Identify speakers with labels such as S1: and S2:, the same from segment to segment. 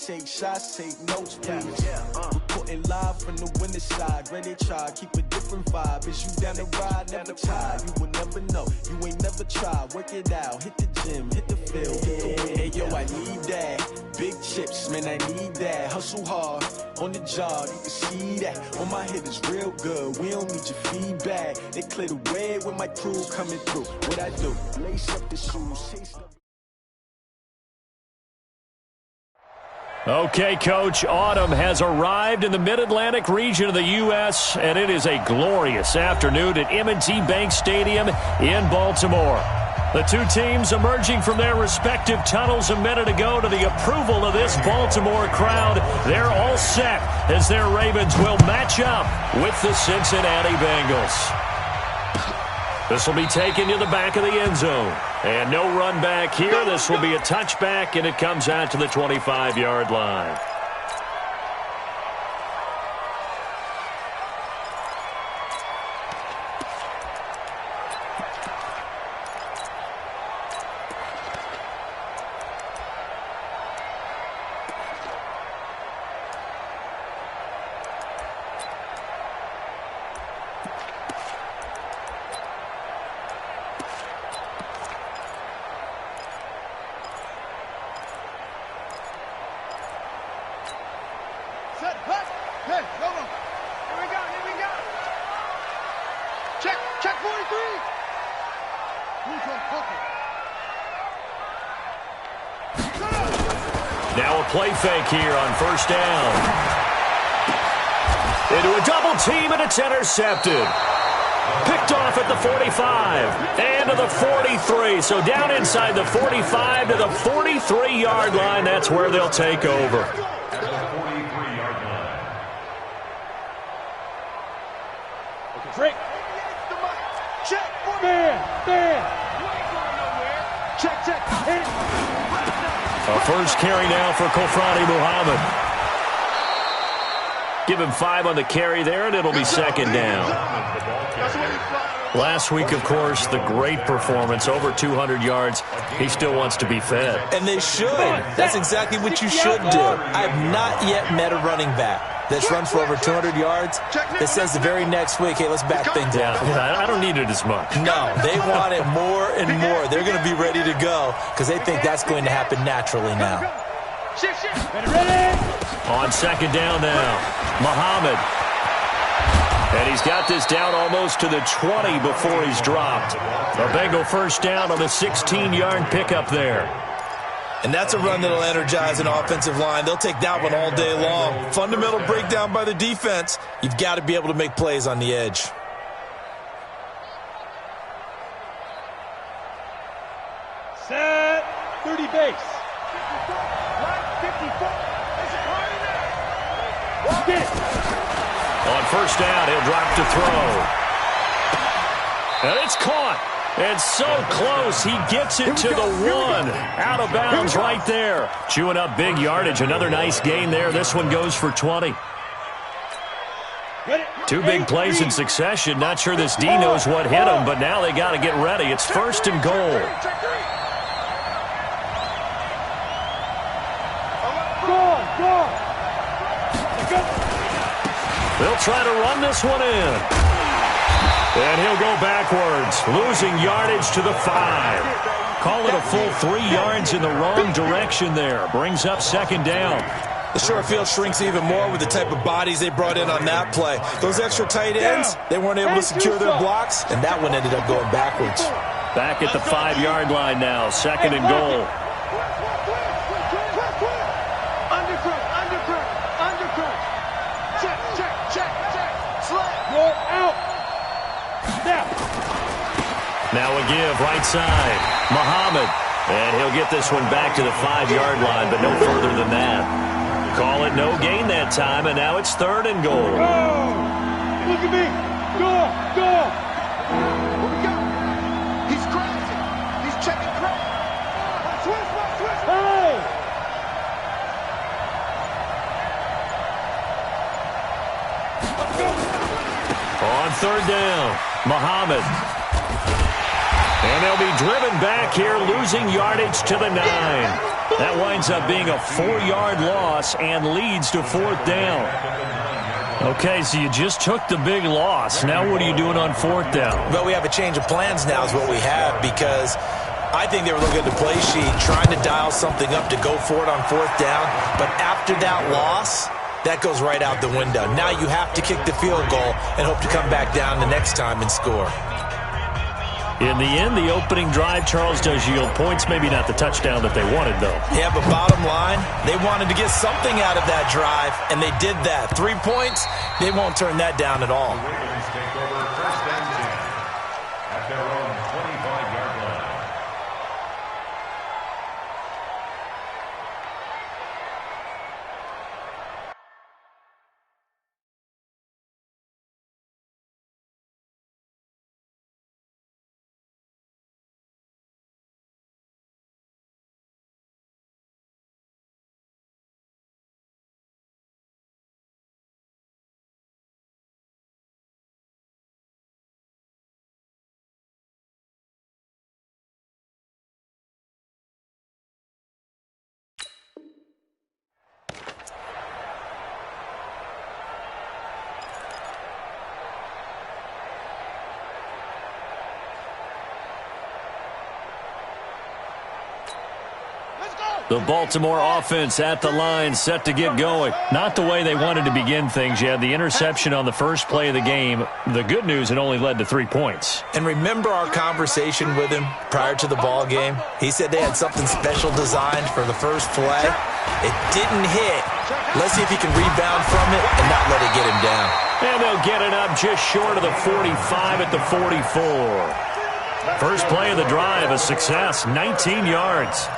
S1: take shots, take notes, please. Reporting live from the winter side. Ready to try, keep a different vibe. Is you down the ride, never tired. You will never know, you ain't never tried. Work it out, hit the gym, hit the field, hit the win. Hey yo, I need that. Big chips, man, I need that. Hustle hard, on the job, you can see that. On my head is real good, we don't need your feedback. They clear the way with my crew coming through. What I do, lace up the shoes, chase up.
S2: Okay, Coach, autumn has arrived in the Mid-Atlantic region of the U.S., and it is a glorious afternoon at M&T Bank Stadium in Baltimore. The two teams emerging from their respective tunnels a minute ago to the approval of this Baltimore crowd. They're all set as their Ravens will match up with the Cincinnati Bengals. This will be taken to the back of the end zone. And no run back here. This will be a touchback, and it comes out to the 25-yard line.
S3: Check 43.
S2: Now a play fake here on first down. Into a double team, and it's intercepted. Picked off at the 45 and to the 43. So down inside the 45 to the 43-yard line. That's where they'll take over.
S3: Break. Check. Man. Check. Hit.
S2: A first carry now for Kofrani Muhammad. Give him 5 on the carry there, and it'll be second down. Last week, of course, the great performance, over 200 yards. He still wants to be fed.
S4: And they should. That's exactly what you should do. I have not yet met a running back that's run for over 200 yards that says the very next week, hey, let's back things up.
S2: Yeah, I don't need it as much.
S4: No, they want it more and more. They're going to be ready to go because they think that's going to happen naturally now.
S3: Ready.
S2: On second down now, Muhammad. And he's got this down almost to the 20 before he's dropped. A Bengal first down on the 16-yard pickup there.
S4: And that's a run that'll energize an offensive line. They'll take that one all day long. Fundamental breakdown by the defense. You've got to be able to make plays on the edge.
S3: Set. 30 base. Right 54. Walk it.
S2: On first down, he'll drop to throw. And it's caught. And so close, he gets it to the 1. Out of bounds right there. Chewing up big yardage. Another nice gain there. This one goes for 20. 2 big plays in succession. Not sure this D knows what hit him, but now they got to get ready. It's first and goal. They'll try to run this one in. And he'll go backwards, losing yardage to the 5. Call it a full 3 yards in the wrong direction there. Brings up second down.
S4: The short field shrinks even more with the type of bodies they brought in on that play. Those extra tight ends, they weren't able to secure their blocks, and that one ended up going backwards.
S2: Back at the 5-yard line now, second and goal. Now a give right side. Muhammad. And he'll get this one back to the 5-yard line, but no further than that. Call it no gain that time, and now it's third and goal.
S3: Go! Look at me! Go! What we got? He's crossing. He's checking cross. Switch! Hey!
S2: On third down, Muhammad. And they'll be driven back here, losing yardage to the 9. That winds up being a 4-yard loss and leads to 4th down. Okay, so you just took the big loss. Now what are you doing on 4th down?
S4: Well, we have a change of plans now is what we have, because I think they were looking at the play sheet, trying to dial something up to go for it on 4th down. But after that loss, that goes right out the window. Now you have to kick the field goal and hope to come back down the next time and score.
S2: In the end, the opening drive, Charles, does yield points. Maybe not the touchdown that they wanted, though.
S4: Yeah, but bottom line, they wanted to get something out of that drive, and they did that. 3 points, they won't turn that down at all.
S2: The Baltimore offense at the line, set to get going. Not the way they wanted to begin things. You had the interception on the first play of the game. The good news, it only led to 3 points.
S4: And remember our conversation with him prior to the ball game? He said they had something special designed for the first play. It didn't hit. Let's see if he can rebound from it and not let it get him down.
S2: And they'll get it up just short of the 45 at the 44. First play of the drive, a success, 19 yards.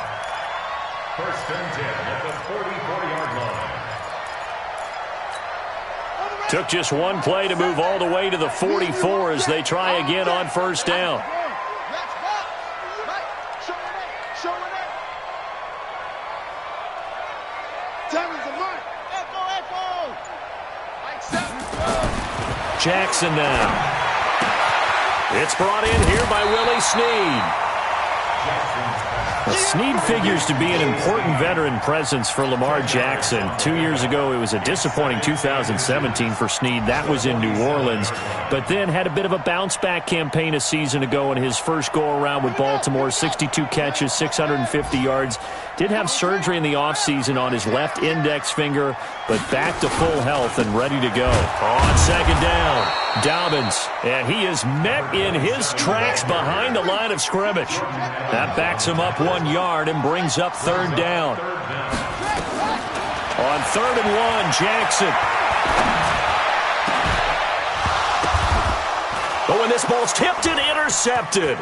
S5: First and 10 at the 44-yard line.
S2: Took just one play to move all the way to the 44 as they try again on first down. Jackson now. It's brought in here by Willie Snead. Well, Snead figures to be an important veteran presence for Lamar Jackson. 2 years ago, it was a disappointing 2017 for Snead. That was in New Orleans. But then had a bit of a bounce-back campaign a season ago in his first go-around with Baltimore. 62 catches, 650 yards. Did have surgery in the offseason on his left index finger, but back to full health and ready to go. On second down, Dobbins. And he is met in his tracks behind the line of scrimmage. That backs him up 1 yard and brings up third down. On 3rd and 1, Jackson. Oh, and this ball's tipped and intercepted.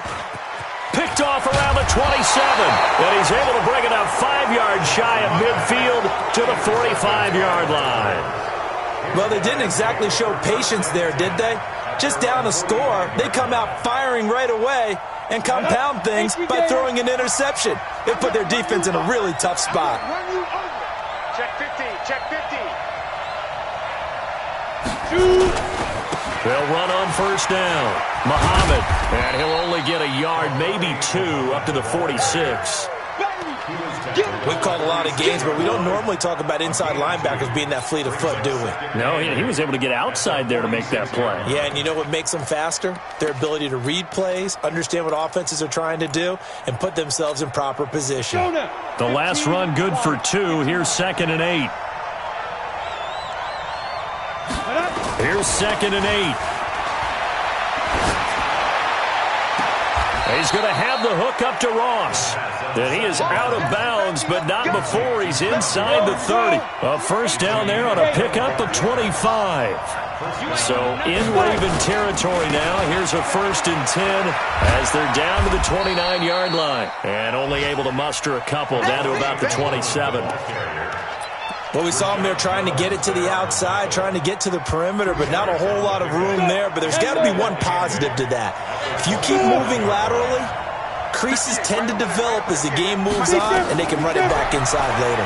S2: Picked off around the 27. And he's able to bring it up 5 yards shy of midfield to the 45-yard line.
S4: Well, they didn't exactly show patience there, did they? Just down a score, they come out firing right away and compound things by throwing an interception. They put their defense in a really tough spot.
S3: Check 50, check 50.
S2: They'll run on first down. Muhammad, and he'll only get a yard, maybe 2, up to the 46.
S4: We've called a lot of games, but we don't normally talk about inside linebackers being that fleet of foot, do we?
S2: No, he was able to get outside there to make that play.
S4: Yeah, and you know what makes them faster? Their ability to read plays, understand what offenses are trying to do, and put themselves in proper position.
S2: The last run good for 2. Here's 2nd and 8. Here's 2nd and 8. He's going to have the hook up to Ross. Then he is out of bounds, but not before he's inside the 30. A first down there on a pickup of 25. So in Raven territory now. Here's a 1st and 10 as they're down to the 29-yard line. And only able to muster a couple down to about the 27.
S4: Well, we saw them there trying to get it to the outside, trying to get to the perimeter, but not a whole lot of room there. But there's got to be one positive to that. If you keep moving laterally, creases tend to develop as the game moves on, and they can run it back inside later.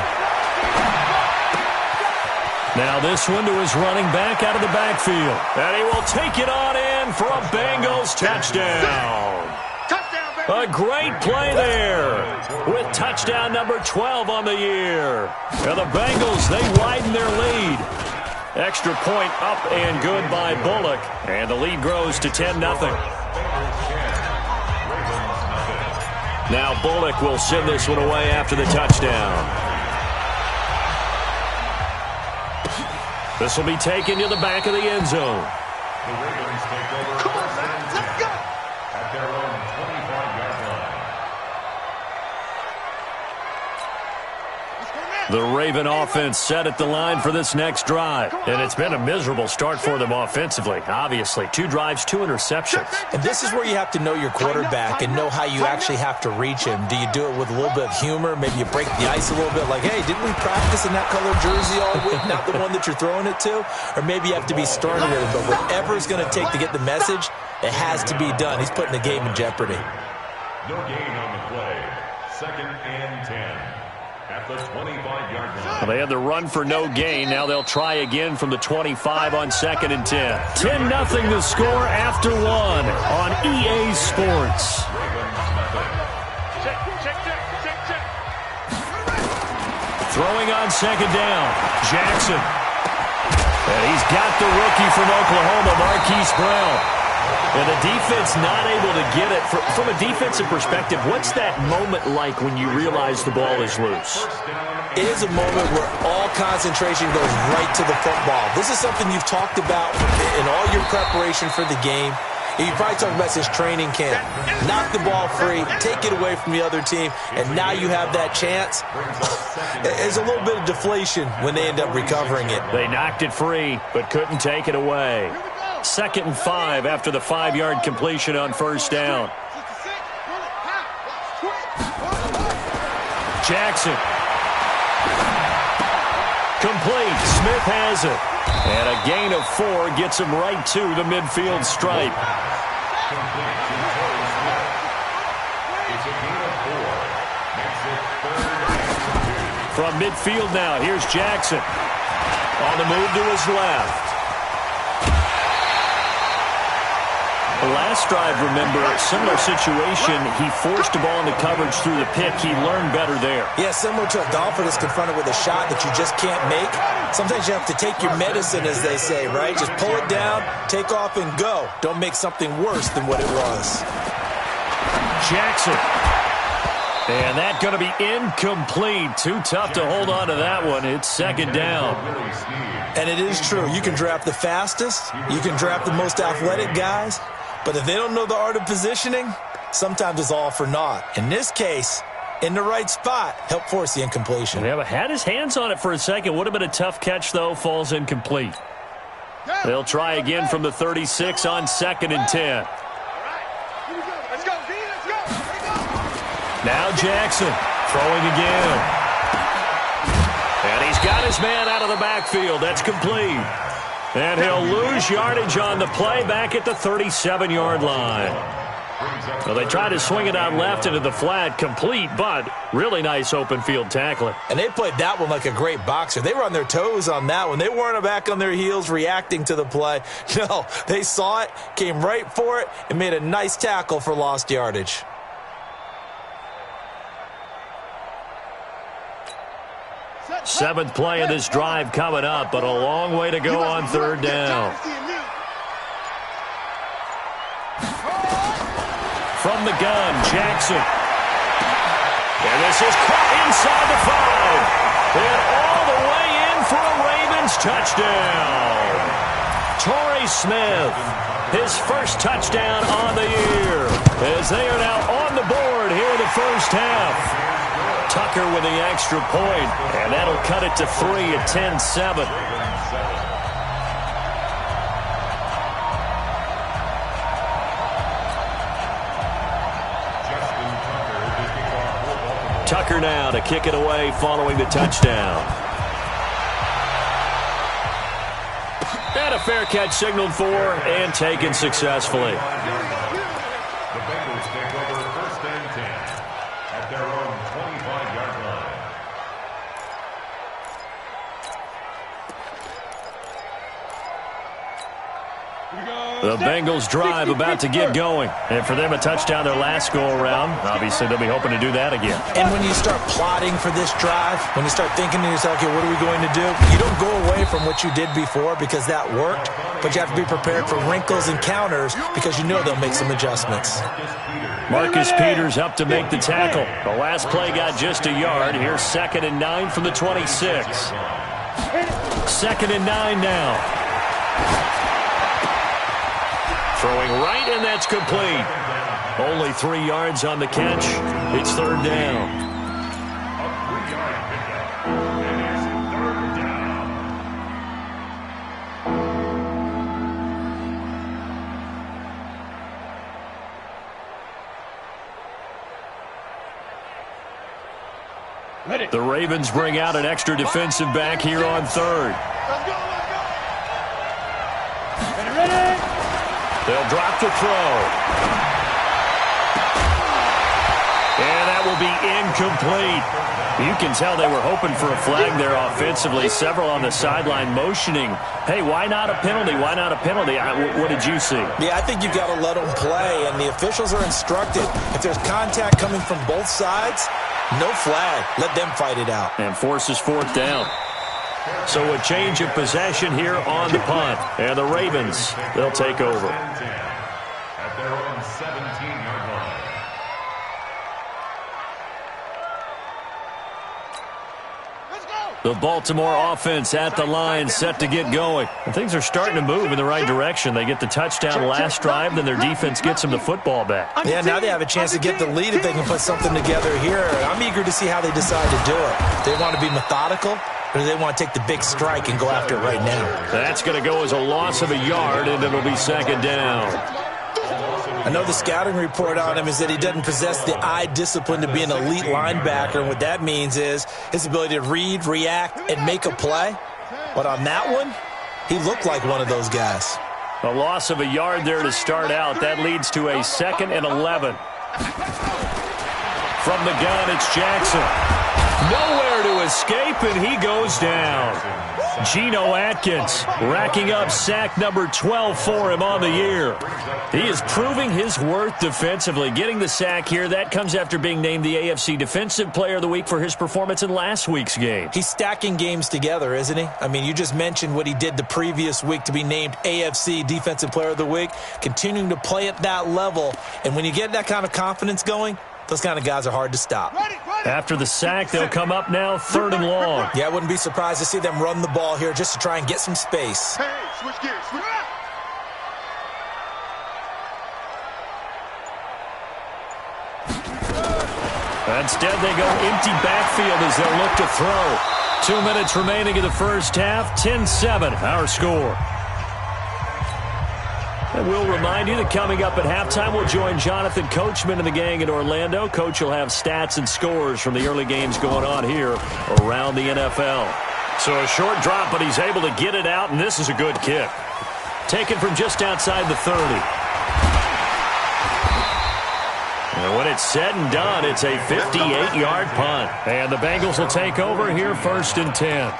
S2: Now this one to his running back out of the backfield. And he will take it on in for a Bengals touchdown.
S3: Touchdown,
S2: A great play there with touchdown number 12 on the year. And the Bengals, they widen their lead. Extra point up and good by Bullock. And the lead grows to 10-0. Now Bullock will send this one away after the touchdown. This will be taken to the back of the end zone.
S5: The Ravens take over first and 10 at their own 25-yard line.
S2: The Raven offense set at the line for this next drive. And it's been a miserable start for them offensively, obviously. 2 drives, 2 interceptions.
S4: And this is where you have to know your quarterback and know how you actually have to reach him. Do you do it with a little bit of humor? Maybe you break the ice a little bit like, hey, didn't we practice in that color jersey all week, not the one that you're throwing it to? Or maybe you have to be stern with him. But whatever it's going to take to get the message, it has to be done. He's putting the game in jeopardy.
S5: No gain on the play. 2nd and 10. At the 25-yard line.
S2: Well, they had the run for no gain. Now they'll try again from the 25 on 2nd and 10. 10-0 the score after 1 on EA Sports. Throwing on 2nd down. Jackson. And he's got the rookie from Oklahoma, Marquise Brown. And the defense not able to get it. From a defensive perspective, what's that moment like when you realize the ball is loose?
S4: It is a moment where all concentration goes right to the football. This is something you've talked about in all your preparation for the game. You probably talked about since training camp. Knock the ball free, take it away from the other team, and now you have that chance. There's a little bit of deflation when they end up recovering it.
S2: They knocked it free, but couldn't take it away. 2nd and 5 after the 5-yard completion on 1st down. Jackson. Complete. Smith has it. And a gain of 4 gets him right to the midfield stripe.
S5: It's a gain of 4. Makes it 3rd and 2.
S2: From midfield now, here's Jackson. On the move to his left. The last drive, remember, similar situation. He forced the ball into coverage through the pick. He learned better there.
S4: Yeah, similar to a golfer that's confronted with a shot that you just can't make. Sometimes you have to take your medicine, as they say, right? Just pull it down, take off, and go. Don't make something worse than what it was.
S2: Jackson. And that's going to be incomplete. Too tough to hold on to that one. It's 2nd down.
S4: And it is true. You can draft the fastest. You can draft the most athletic guys. But if they don't know the art of positioning, sometimes it's all for naught. In this case, in the right spot, help force the incompletion.
S2: Yeah, but had his hands on it for a second. Would have been a tough catch, though. Falls incomplete. They'll try again from the 36 on 2nd and 10. Now Jackson throwing again. And he's got his man out of the backfield. That's complete. And he'll lose yardage on the play back at the 37-yard line. Well, they tried to swing it out left into the flat, complete, but really nice open field tackling.
S4: And they played that one like a great boxer. They were on their toes on that one. They weren't back on their heels reacting to the play. No, they saw it, came right for it, and made a nice tackle for lost yardage.
S2: Seventh play of this drive coming up, but a long way to go on 3rd down. From the gun, Jackson. And this is caught inside the 5. And all the way in for a Ravens touchdown. Torrey Smith, his first touchdown on the year, as they are now on the board here in the first half. Tucker with the extra point, and that'll cut it to 3 at 10-7. Tucker now to kick it away following the touchdown. And a fair catch signaled for and taken successfully.
S5: The Bengals take over 1st and 10 at their own 25-yard line.
S2: The Bengals drive about to get going. And for them, a touchdown their last go-around. Obviously, they'll be hoping to do that again.
S4: And when you start plotting for this drive, when you start thinking to yourself, okay, what are we going to do? You don't go away from what you did before because that worked, but you have to be prepared for wrinkles and counters because you know they'll make some adjustments.
S2: Marcus Peters up to make the tackle. The last play got just a yard. Here's 2nd and 9 from the 26. 2nd and 9 now. Throwing right, and that's complete. Only 3 yards on the catch. It's 3rd down.
S5: A 3-yard pickup. It is 3rd down.
S2: The Ravens bring out an extra defensive back here on 3rd.
S3: Let's go, let's go. Ready?
S2: They'll drop the throw. And that will be incomplete. You can tell they were hoping for a flag there offensively. Several on the sideline motioning, hey, why not a penalty? Why not a penalty? What did you see?
S4: Yeah, I think you've got to let them play, and the officials are instructed. If there's contact coming from both sides, no flag. Let them fight it out.
S2: And forces 4th down. So a change of possession here on the punt. And the Ravens, they'll take over.
S5: At their own 17-yard line.
S3: Let's go.
S2: The Baltimore offense at the line, set to get going. And things are starting to move in the right direction. They get the touchdown last drive, then their defense gets them the football back.
S4: Yeah, now they have a chance to get the lead if they can put something together here. I'm eager to see how they decide to do it. They want to be methodical, or do they want to take the big strike and go after it right now?
S2: That's going to go as a loss of a yard, and it'll be 2nd down.
S4: I know the scouting report on him is that he doesn't possess the eye discipline to be an elite linebacker, and what that means is his ability to read, react, and make a play. But on that one, he looked like one of those guys.
S2: A loss of a yard there to start out. That leads to a 2nd and 11. From the gun, it's Jackson. Nowhere to escape, and he goes down. Geno Atkins racking up sack number 12 for him on the year. He is proving his worth defensively. Getting the sack here, that comes after being named the AFC Defensive Player of the Week for his performance in last week's game.
S4: He's stacking games together, isn't he? I mean, you just mentioned what he did the previous week to be named AFC Defensive Player of the Week, continuing to play at that level. And when you get that kind of confidence going, those kind of guys are hard to stop.
S2: After the sack, they'll come up now 3rd and long.
S4: Yeah, I wouldn't be surprised to see them run the ball here just to try and get some space.
S3: Hey, switch gears. Switch.
S2: Instead, they go empty backfield as they'll look to throw. 2 minutes remaining in the first half. 10-7, our score. And we'll remind you that coming up at halftime, we'll join Jonathan Coachman and the gang in Orlando. Coach will have stats and scores from the early games going on here around the NFL. So a short drop, but he's able to get it out, and this is a good kick. Taken from just outside the 30. And when it's said and done, it's a 58-yard punt. And the Bengals will take over here 1st and 10.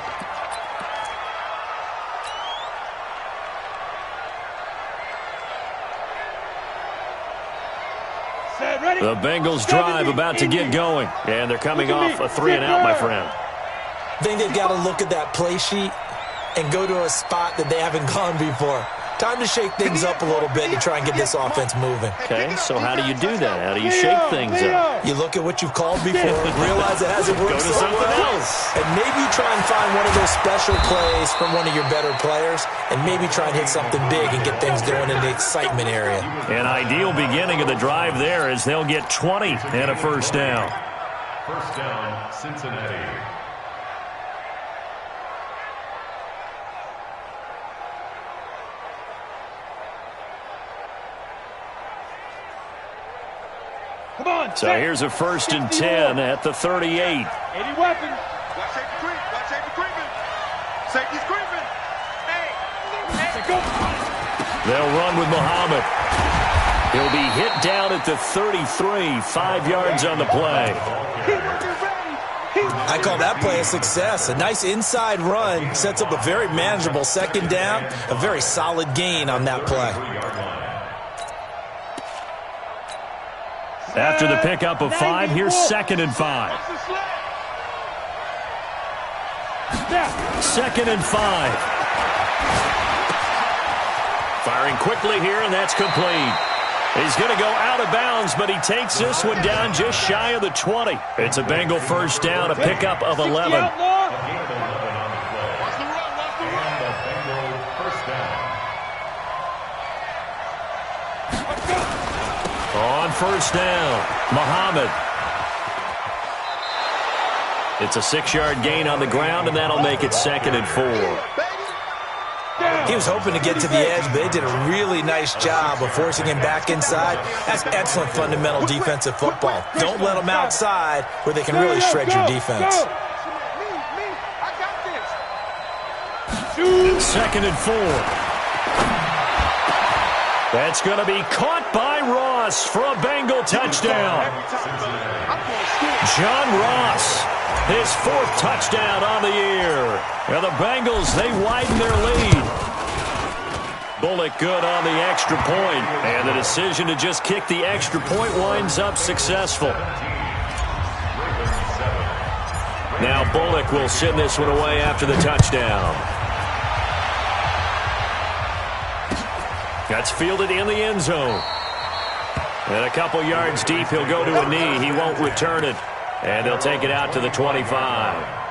S2: The Bengals drive about to get going. And they're coming off a 3-and-out, my friend.
S4: I think they've got to look at that play sheet and go to a spot that they haven't gone before. Time to shake things up a little bit to try and get this offense moving.
S2: Okay, so how do you do that? How do you shake things up?
S4: You look at what you've called before, realize it hasn't worked
S2: Go to
S4: so
S2: something
S4: well,
S2: else.
S4: and maybe try and find one of those special plays from one of your better players, and maybe try and hit something big and get things going in the excitement area.
S2: An ideal beginning of the drive there as they'll get 20 and a 1st down.
S5: 1st down, Cincinnati.
S3: Come on.
S2: So here's a 1st and 10 at the 38.
S3: 80 weapons. Watch safety creep. Watch safety creeping. Safety's creeping. Hey, go.
S2: They'll run with Muhammad. He'll be hit down at the 33, 5 yards on the play.
S3: Keep working ready.
S4: I call that play a success. A nice inside run sets up a very manageable second down, a very solid gain on that play.
S2: After the pickup of 5, here's 2nd and 5. 2nd and 5. Firing quickly here, and that's complete. He's going to go out of bounds, but he takes this one down just shy of the 20. It's a Bengal first down, a pickup of 11. On first down, Muhammad. It's a 6-yard gain on the ground, and that'll make it 2nd and 4.
S4: He was hoping to get to the edge, but they did a really nice job of forcing him back inside. That's excellent fundamental defensive football. Don't let them outside where they can really shred your defense.
S2: 2nd and 4. That's going to be caught by Ross for a Bengal touchdown. John Ross, his 4th touchdown on the year. And the Bengals, they widen their lead. Bullock good on the extra point, and the decision to just kick the extra point winds up successful. Now Bullock will send this one away after the touchdown. That's fielded in the end zone. And a couple yards deep, he'll go to a knee. He won't return it. And they'll take it out to the 25.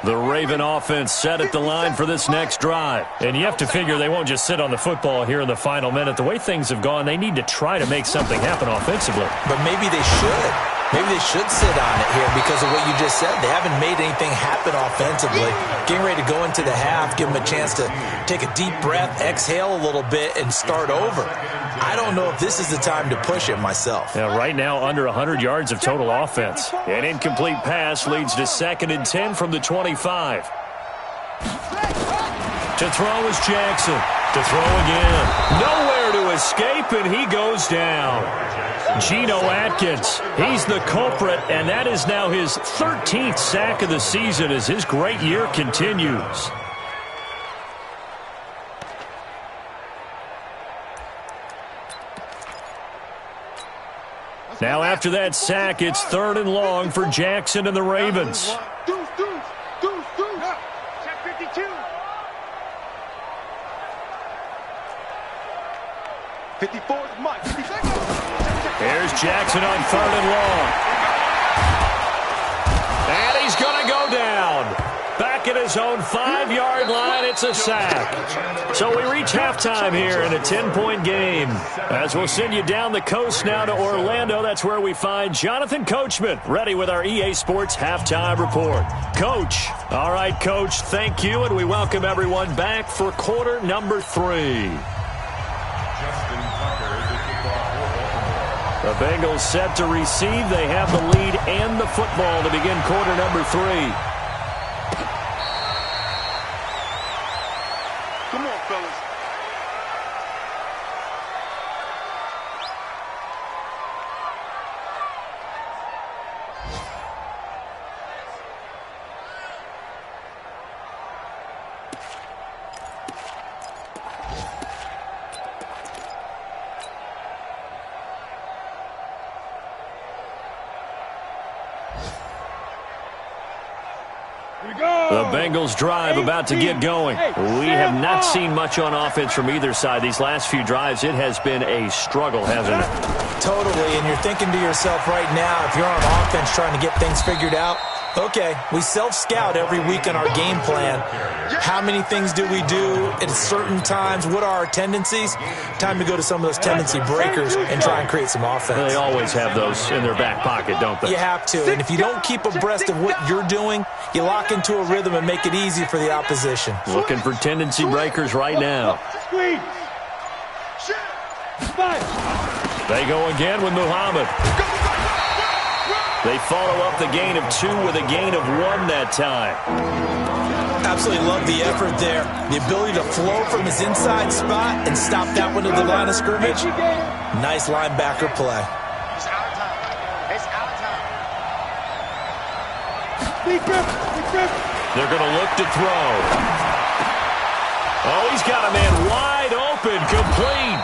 S2: The Raven offense set at the line for this next drive. And you have to figure they won't just sit on the football here in the final minute. The way things have gone, they need to try to make something happen offensively.
S4: But maybe they should. Maybe they should sit on it here because of what you just said. They haven't made anything happen offensively. Getting ready to go into the half, give them a chance to take a deep breath, exhale a little bit, and start over. I don't know if this is the time to push it myself.
S2: Yeah, right now, under 100 yards of total offense. An incomplete pass leads to 2nd and 10 from the 25. To throw is Jackson. To throw again. Nowhere to escape, and he goes down. Geno Atkins, he's the culprit, and that is now his 13th sack of the season as his great year continues. Now after that sack, it's 3rd and long for Jackson and the Ravens. Here's Jackson on 3rd and long. And he's going to go down. Back at his own 5-yard line, it's a sack. So we reach halftime here in a 10-point game. As we'll send you down the coast now to Orlando, that's where we find Jonathan Coachman, ready with our EA Sports Halftime Report. Coach. All right, Coach, thank you, and we welcome everyone back for quarter number 3. The Bengals set to receive. They have the lead and the football to begin quarter number 3.
S3: Come on, fellas.
S2: The Bengals drive about to get going. We have not seen much on offense from either side. These last few drives, it has been a struggle, hasn't it?
S4: Totally, and you're thinking to yourself right now, if you're on offense trying to get things figured out, okay, we self-scout every week in our game plan. How many things do we do at certain times? What are our tendencies? Time to go to some of those tendency breakers and try and create some offense.
S2: They always have those in their back pocket, don't they?
S4: You have to, and if you don't keep abreast of what you're doing, you lock into a rhythm and make it easy for the opposition.
S2: Looking for tendency breakers right now. They go again with Muhammad. They follow up the gain of 2 with a gain of 1 that time.
S4: Absolutely love the effort there. The ability to flow from his inside spot and stop that one at the line of scrimmage. Nice linebacker play.
S3: It's our time. It's our time.
S2: They're going to look to throw. Oh, he's got a man wide open, complete.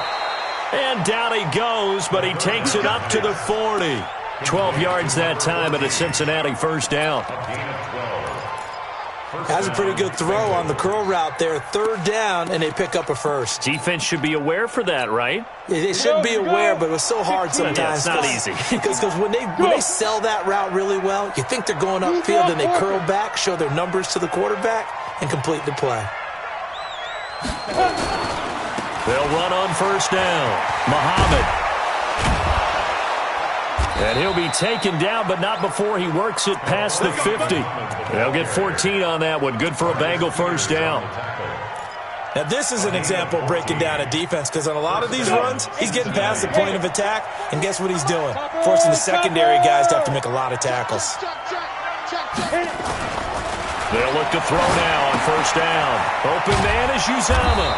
S2: And down he goes, but he takes it up to the 40. 12 yards that time and a Cincinnati first down.
S4: Has a pretty good throw on the curl route there. 3rd down, and they pick up a first.
S2: Defense should be aware for that, right?
S4: They should be aware, but it was so hard sometimes.
S2: Yeah, it's not easy.
S4: Because when they sell that route really well, you think they're going upfield, and they curl back, show their numbers to the quarterback, and complete the play.
S2: They'll run on first down. Muhammad. And he'll be taken down, but not before he works it past the 50. They'll get 14 on that one. Good for a Bengal first down.
S4: Now, this is an example of breaking down a defense, because on a lot of these runs, he's getting past the point of attack, and guess what he's doing? Forcing the secondary guys to have to make a lot of tackles.
S2: They'll look to throw now on first down. Open man is Uzama.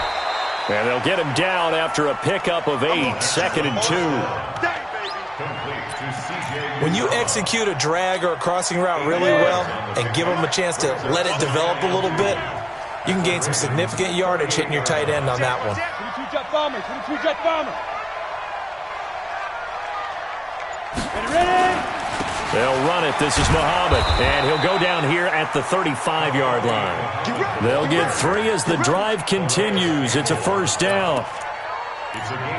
S2: And they'll get him down after a pickup of 8, 2nd and 2.
S4: When you execute a drag or a crossing route really well and give them a chance to let it develop a little bit, you can gain some significant yardage hitting your tight end on that one.
S2: They'll run it. This is Muhammad. And he'll go down here at the 35-yard line. They'll get 3 as the drive continues. It's a first down.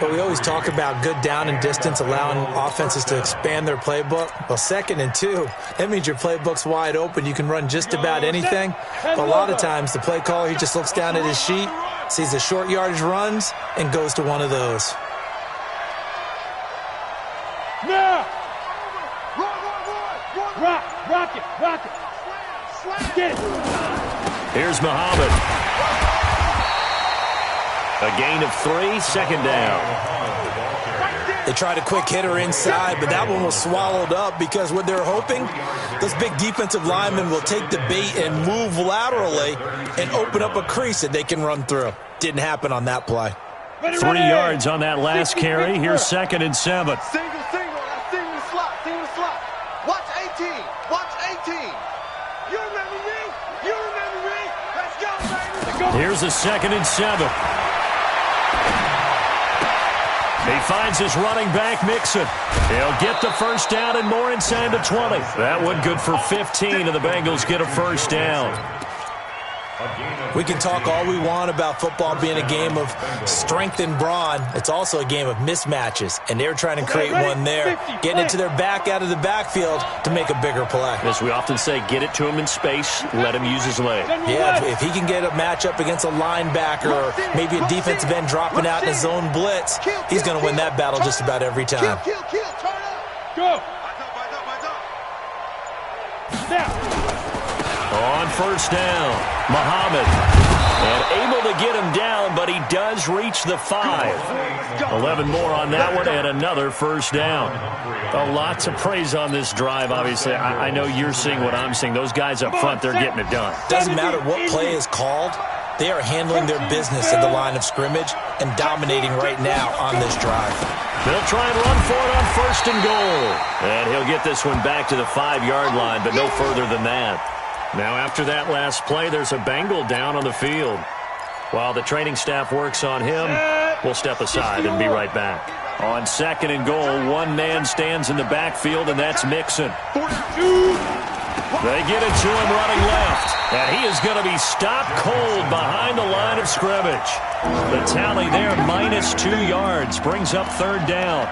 S4: But we always talk about good down and distance, allowing offenses to expand their playbook. Well, 2nd and 2, that means your playbook's wide open. You can run just about anything. But a lot of times, the play caller, he just looks down at his sheet, sees the short yardage runs, and goes to one of those.
S3: Now! Rock it! Get it!
S2: Here's Muhammad. A gain of 3, 2nd down.
S4: They tried a quick hitter inside, but that one was swallowed up because what they're hoping, those big defensive linemen will take the bait and move laterally and open up a crease that they can run through. Didn't happen on that play.
S2: 3 yards on that last carry. Here's 2nd and 7.
S3: Single, single slot. Watch 18. You remember me? Let's go, baby.
S2: Here's a 2nd and 7. He finds his running back, Mixon. He'll get the first down and more inside the 20. That one good for 15, and the Bengals get a first down.
S4: We can talk all we want about football being a game of strength and brawn. It's also a game of mismatches, and they're trying to create one there, getting it to their back out of the backfield to make a bigger play.
S2: As we often say, get it to him in space, let him use his leg.
S4: Yeah, if he can get a matchup against a linebacker or maybe a defensive end dropping out in a zone blitz, he's going to win that battle just about every time.
S3: Kill, turn up. Go. Now.
S2: On first down, Muhammad. And able to get him down, but he does reach the 5. 11 more on that one, and another first down. Lots of praise on this drive, obviously. I know you're seeing what I'm seeing. Those guys up front, they're getting it done.
S4: Doesn't matter what play is called. They are handling their business at the line of scrimmage and dominating right now on this drive.
S2: They'll try and run for it on first and goal. And he'll get this one back to the 5-yard line, but no further than that. Now, after that last play, there's a Bengal down on the field. While the training staff works on him, we'll step aside and be right back. On 2nd and goal, one man stands in the backfield, and that's Mixon. They get it to him running left, and he is going to be stopped cold behind the line of scrimmage. The tally there, -2 yards, brings up 3rd down.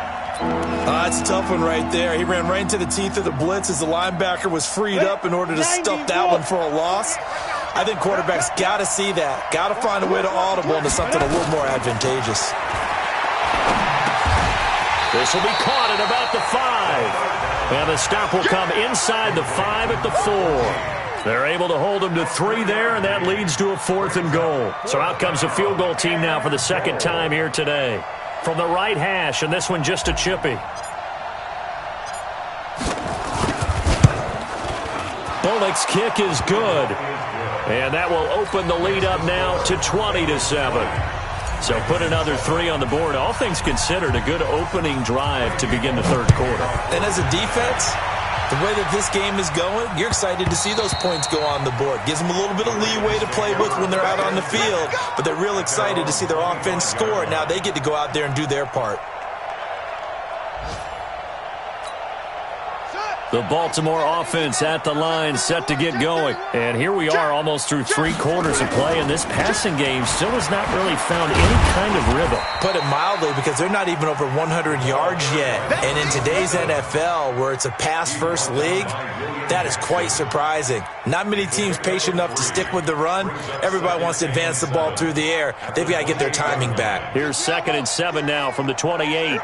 S4: That's a tough one right there. He ran right into the teeth of the blitz as the linebacker was freed up in order to stuff that one for a loss. I think quarterbacks got to see that. Got to find a way to audible into something a little more advantageous.
S2: This will be caught at about the 5. And the stop will come inside the 5 at the 4. They're able to hold him to 3 there, and that leads to a 4th and goal. So out comes a field goal team now for the 2nd time here today. From the right hash, and this one just a chippy. Tonight's kick is good. And that will open the lead up now to 20-7. So put another 3 on the board. All things considered, a good opening drive to begin the third quarter.
S4: And as a defense, the way that this game is going, you're excited to see those points go on the board. Gives them a little bit of leeway to play with when they're out on the field, but they're real excited to see their offense score. Now they get to go out there and do their part.
S2: The Baltimore offense at the line, set to get going. And here we are almost through 3 quarters of play, and this passing game still has not really found any kind of rhythm.
S4: Put it mildly, because they're not even over 100 yards yet. And in today's NFL, where it's a pass-first league, that is quite surprising. Not many teams patient enough to stick with the run. Everybody wants to advance the ball through the air. They've got to get their timing back.
S2: Here's 2nd and 7 now from the 28.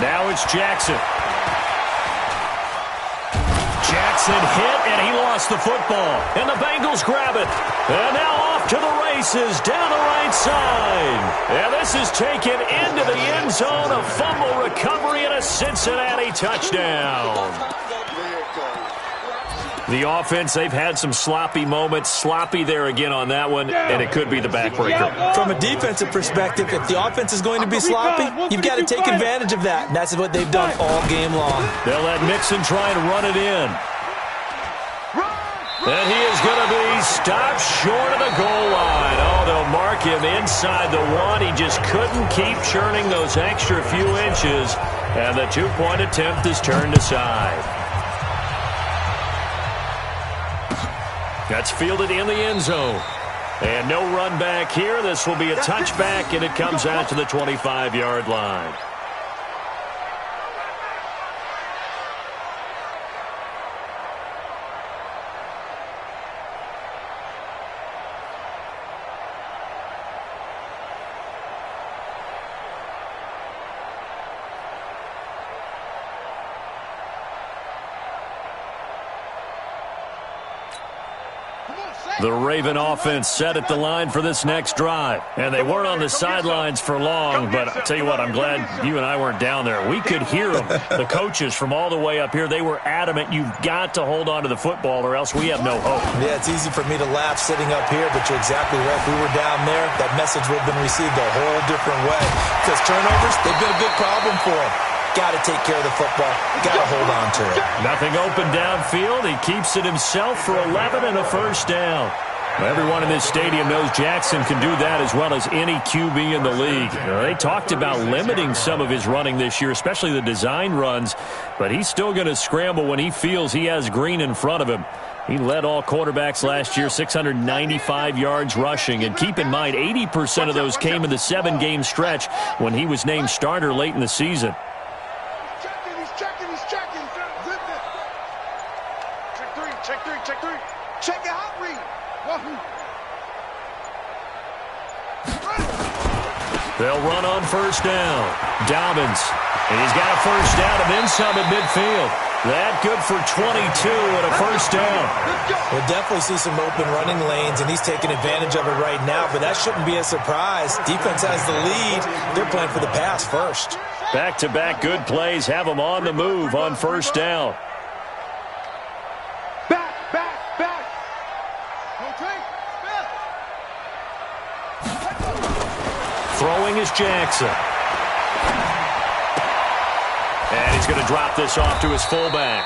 S2: Now it's Jackson. Jackson hit, and he lost the football. And the Bengals grab it. And now off to the races down the right side. And this is taken into the end zone. A fumble recovery and a Cincinnati touchdown. The offense, they've had some sloppy moments. Sloppy there again on that one, and it could be the backbreaker.
S4: From a defensive perspective, if the offense is going to be sloppy, you've got to take advantage of that. And that's what they've done all game long.
S2: They'll let Mixon try and run it in. And he is going to be stopped short of the goal line. Oh, they'll mark him inside the 1. He just couldn't keep churning those extra few inches. And the 2-point attempt is turned aside. That's fielded in the end zone. And no run back here. This will be a touchback, and it comes out to the 25-yard line. The Raven offense set at the line for this next drive. And they weren't on the sidelines for long, but I'll tell you what, I'm glad you and I weren't down there. We could hear them, the coaches from all the way up here. They were adamant, you've got to hold on to the football or else we have no hope.
S4: Yeah, it's easy for me to laugh sitting up here, but you're exactly right. If we were down there, that message would have been received a whole different way. Because turnovers, they've been a big problem for them. Got to take care of the football. Got to hold on to it.
S2: Nothing open downfield. He keeps it himself for 11 and a first down. Everyone in this stadium knows Jackson can do that as well as any QB in the league. They talked about limiting some of his running this year, especially the design runs, but he's still going to scramble when he feels he has green in front of him. He led all quarterbacks last year, 695 yards rushing. And keep in mind, 80% of those came in the 7-game stretch when he was named starter late in the season.
S3: Check it out, read.
S2: They'll run on first down. Dobbins. And he's got a first down and then some at midfield. That good for 22 and a first down.
S4: We'll definitely see some open running lanes, and he's taking advantage of it right now, but that shouldn't be a surprise. Defense has the lead. They're playing for the pass first.
S2: Back-to-back good plays have them on the move on first down. Throwing is Jackson. And he's going to drop this off to his fullback.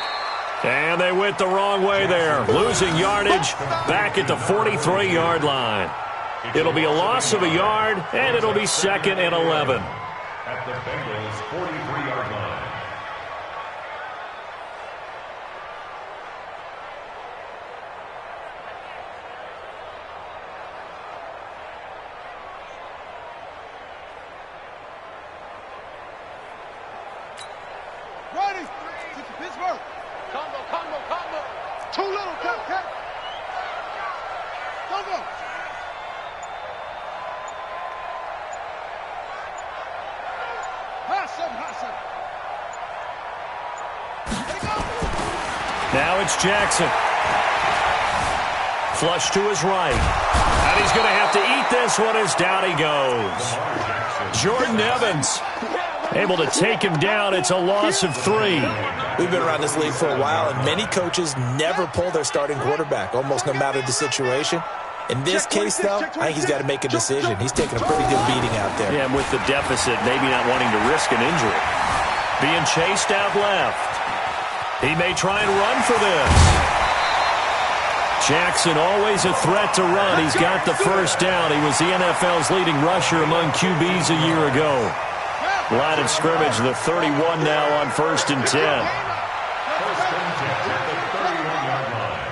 S2: And they went the wrong way there. Losing yardage back at the 43-yard line. It'll be a loss of a yard, and it'll be 2nd and 11.
S5: At the Bengals' 43-yard line.
S2: Now it's Jackson. flush to his right. And he's going to have to eat this one as down he goes. Jordan Evans able to take him down. It's a loss of 3.
S4: We've been around this league for a while, and many coaches never pull their starting quarterback, almost no matter the situation. In this case, though, I think he's got to make a decision. He's taking a pretty good beating out there.
S2: Yeah, and with the deficit, maybe not wanting to risk an injury. Being chased out left. He may try and run for this. Jackson always a threat to run. He's got the first down. He was the NFL's leading rusher among QBs a year ago. Line of scrimmage, the 31 now on 1st and 10.
S5: First and 10 at the 31-yard line.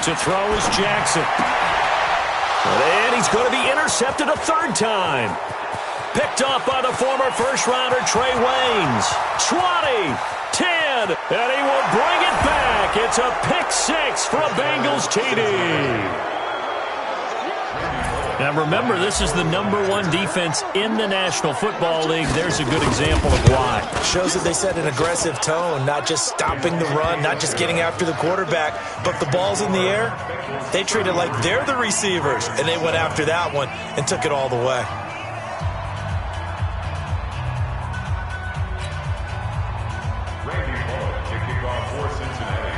S2: To throw is Jackson. And he's going to be intercepted a 3rd time. Picked off by the former first-rounder Trey Waynes. 20, 10, and he will bring it back. It's a pick-6 for a Bengals TD. Now remember, this is the #1 defense in the National Football League. There's a good example of why.
S4: Shows that they set an aggressive tone, not just stopping the run, not just getting after the quarterback, but the ball's in the air. They treat it like they're the receivers, and they went after that one and took it all the way.
S5: To kick off for Cincinnati.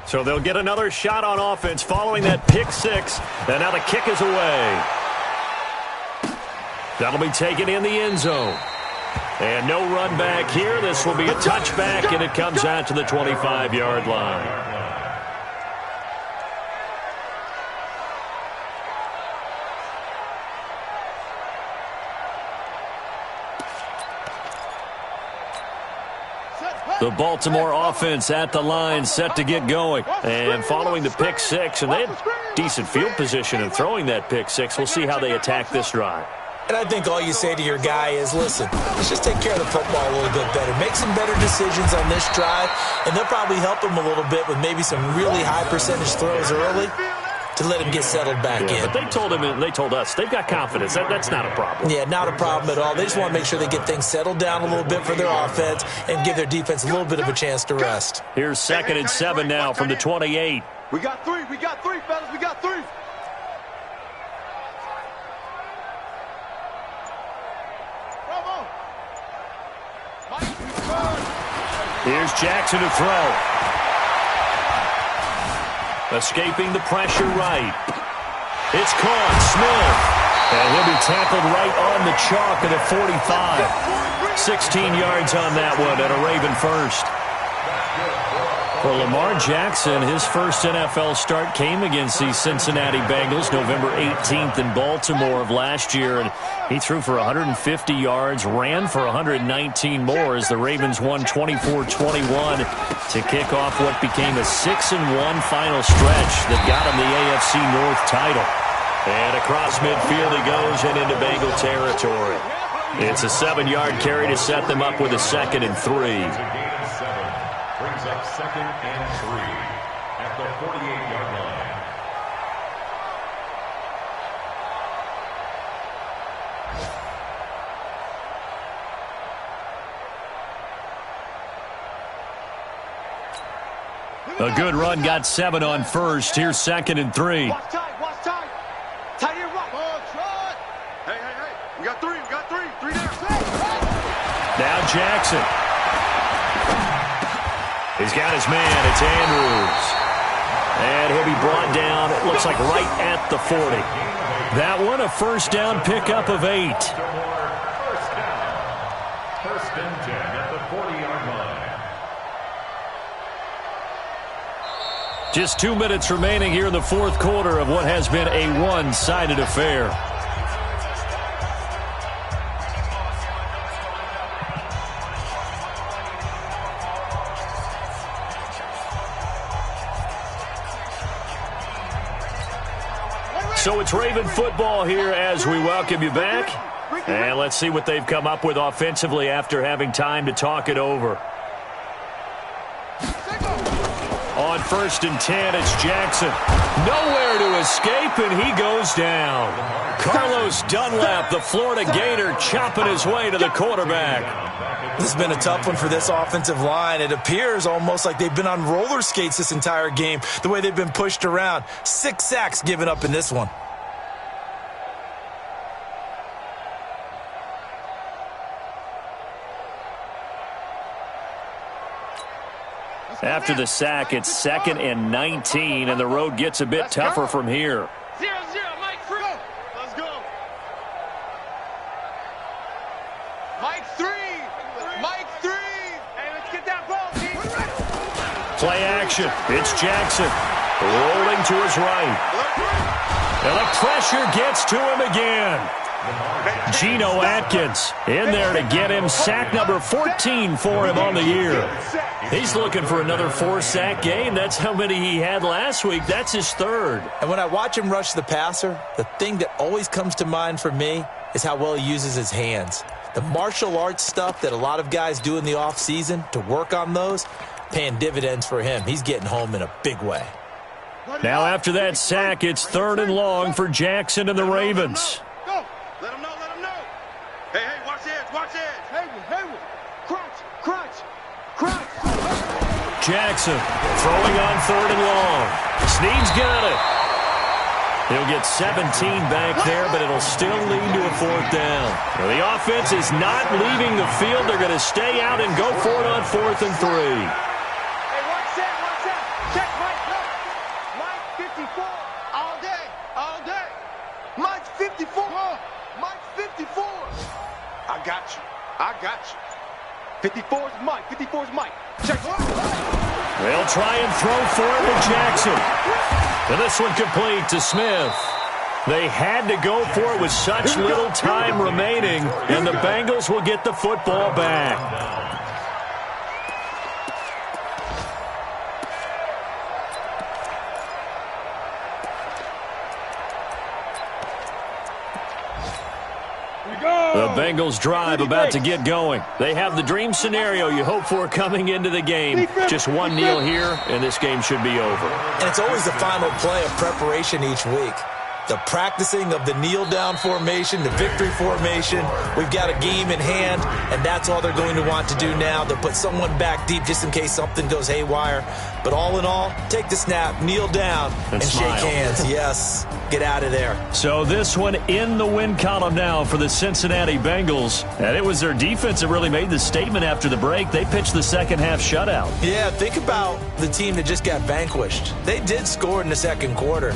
S2: So they'll get another shot on offense following that pick-6. And now the kick is away. That'll be taken in the end zone. And no run back here. This will be a touchback, and it comes out to the 25-yard line. The Baltimore offense at the line, set to get going. And following the pick-6, and they had decent field position in throwing that pick-6. We'll see how they attack this drive.
S4: And I think all you say to your guy is, listen, let's just take care of the football a little bit better. Make some better decisions on this drive, and they'll probably help him a little bit with maybe some really high percentage throws early to let him get settled back in.
S2: But they told him, and they told us, they've got confidence. That's not a problem.
S4: Yeah, not a problem at all. They just want to make sure they get things settled down a little bit for their offense and give their defense a little bit of a chance to rest.
S2: Here's 2nd and 7 now from the 28.
S3: We got 3, fellas, we got 3.
S2: Here's Jackson to throw. Escaping the pressure right. It's caught. Smith. And he'll be tackled right on the chalk of the 45. 16 yards on that one and a Raven first. For Lamar Jackson, his first NFL start came against the Cincinnati Bengals November 18th in Baltimore of last year. And he threw for 150 yards, ran for 119 more as the Ravens won 24-21 to kick off what became a 6-1 final stretch that got him the AFC North title. And across midfield he goes and into Bengal territory. It's a 7-yard carry to set them up with a 2nd and 3.
S5: Brings up 2nd and 3 at the 48-yard line.
S2: A good run, got 7 on first. Here's 2nd and 3.
S3: Watch tight. Tight here, right. Hey. We got 3. 3 there.
S2: Now Jackson. He's got his man. It's Andrews. And he'll be brought down, it looks like right at the 40. That one, a first down pickup of 8.
S5: First down. 1st and 10 at the 40-yard line.
S2: Just 2 minutes remaining here in the 4th quarter of what has been a one-sided affair. So it's Raven football here as we welcome you back. And let's see what they've come up with offensively after having time to talk it over. On on 1st and 10. It's Jackson. Nowhere to escape, and he goes down. Carlos Dunlap, the Florida Gator, chopping his way to the quarterback.
S4: This has been a tough one for this offensive line. It appears almost like they've been on roller skates this entire game, the way they've been pushed around. 6 sacks given up in this one.
S2: After the sack, it's 2nd and 19, and the road gets a bit tougher from here.
S3: 0-0, Mike 3. Let's go. Mike 3. Mike 3. Hey, let's get that ball, team.
S2: Play action. It's Jackson. Rolling to his right. And the pressure gets to him again. Geno Atkins in there to get him sack number 14 for him on the year. He's looking for another 4-sack game. That's how many he had last week. That's his 3rd.
S4: And when I watch him rush the passer, the thing that always comes to mind for me is how well he uses his hands. The martial arts stuff that a lot of guys do in the offseason to work on those, paying dividends for him. He's getting home in a big way.
S2: Now after that sack, it's 3rd and long for Jackson and the Ravens.
S3: Go. Let him know, let him know. Hey, watch edge, watch edge. Haywood. Crunch.
S2: Jackson throwing on 3rd and long. Snead's got it. He'll get 17 back there, but it'll still lead to a 4th down. Well, the offense is not leaving the field. They're going to stay out and go for it on 4th and 3.
S3: Hey, watch that. Check Mike. Mike 54. All day. Mike 54. Mike 54. I got you. 54 is Mike. Check.
S2: They'll try and throw for it to Jackson. And this one complete to Smith. They had to go for it with such little time remaining, and the Bengals will get the football back. The Bengals drive about to get going. They have the dream scenario you hope for coming into the game. Just one kneel here, and this game should be over.
S4: And it's always the final play of preparation each week. The practicing of the kneel-down formation, the victory formation. We've got a game in hand, and that's all they're going to want to do now. They'll put someone back deep just in case something goes haywire. But all in all, take the snap, kneel down, and shake hands. Yes, get out of there.
S2: So this one in the win column now for the Cincinnati Bengals. And it was their defense that really made the statement after the break. They pitched the second-half shutout.
S4: Yeah, think about the team that just got vanquished. They did score in the second quarter.